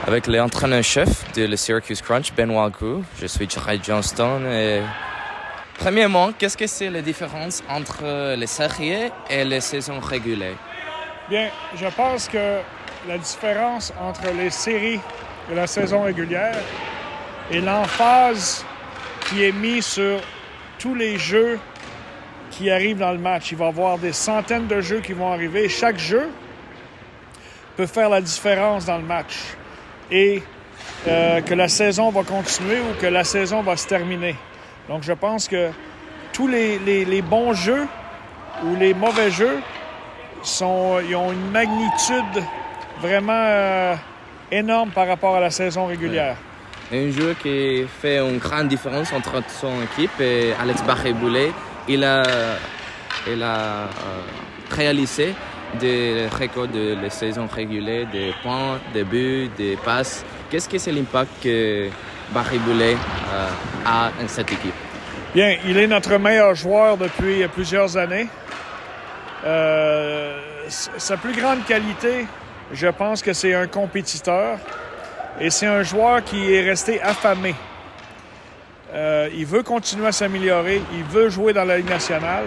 avec l'entraîneur-chef de le Syracuse Crunch, Benoit Groulx. Je suis Jared Johnston. Et premièrement, qu'est-ce que c'est la différence entre les séries et les saisons régulières? Bien, je pense que la différence entre les séries et la saison régulière est l'emphase qui est mise sur tous les jeux qui arrivent dans le match. Il va y avoir des centaines de jeux qui vont arriver. Chaque jeu peut faire la différence dans le match. Et que la saison va continuer ou que la saison va se terminer. Donc, je pense que tous les bons jeux ou les mauvais jeux ils ont une magnitude vraiment énorme par rapport à la saison régulière. Ouais. Un joueur qui fait une grande différence entre son équipe et Alex Barré-Boulet, il a réalisé des records de la saison régulière, des points, des buts, des passes. Qu'est-ce que c'est l'impact que Barré-Boulet a dans cette équipe? Bien, il est notre meilleur joueur depuis plusieurs années. Sa plus grande qualité, je pense que c'est un compétiteur et c'est un joueur qui est resté affamé. Il veut continuer à s'améliorer, il veut jouer dans la Ligue nationale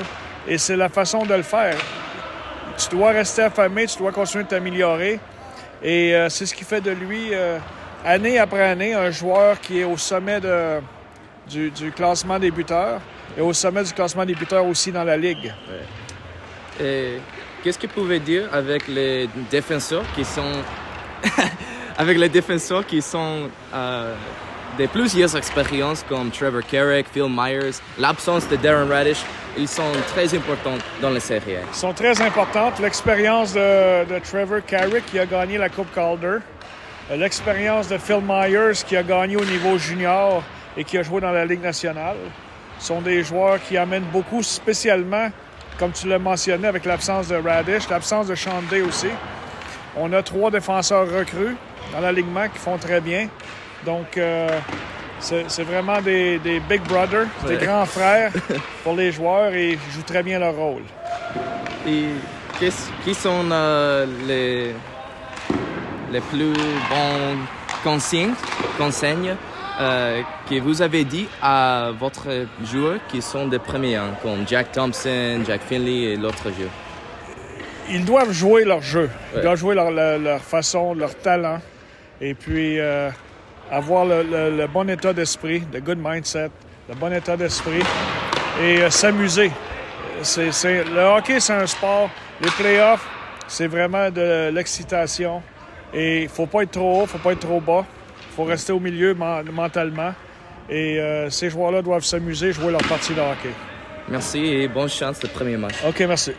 et c'est la façon de le faire. Tu dois rester affamé, tu dois continuer de t'améliorer et c'est ce qui fait de lui, année après année, un joueur qui est au sommet du classement des buteurs et au sommet du classement des buteurs aussi dans la Ligue. Ouais. Et qu'est-ce que vous pouvez dire avec les défenseurs qui sont de plusieurs expériences comme Trevor Carrick, Phil Myers, l'absence de Darren Raddysh, ils sont très importants dans la série. Ils sont très importantes. L'expérience de Trevor Carrick qui a gagné la Coupe Calder, l'expérience de Phil Myers qui a gagné au niveau junior et qui a joué dans la Ligue nationale, sont des joueurs qui amènent beaucoup, spécialement, comme tu l'as mentionné, avec l'absence de Raddysh, l'absence de Sean Day aussi. On a 3 défenseurs recrues dans l'alignement qui font très bien. Donc, c'est vraiment des big brothers, des grands frères pour les joueurs et ils jouent très bien leur rôle. Et qui sont les plus bons consignes que vous avez dit à votre joueur qui sont des premiers, comme Jack Thompson, Jack Finley et l'autre joueur? Ils doivent jouer leur jeu. Ils doivent jouer leur façon, leur talent. Et puis, avoir le bon état d'esprit, le good mindset, le bon état d'esprit et s'amuser. Le hockey, c'est un sport. Les playoffs, c'est vraiment de l'excitation. Et il ne faut pas être trop haut, il ne faut pas être trop bas. Il faut rester au milieu mentalement. Et ces joueurs-là doivent s'amuser, jouer leur partie de hockey. Merci et bonne chance le premier match. OK, merci.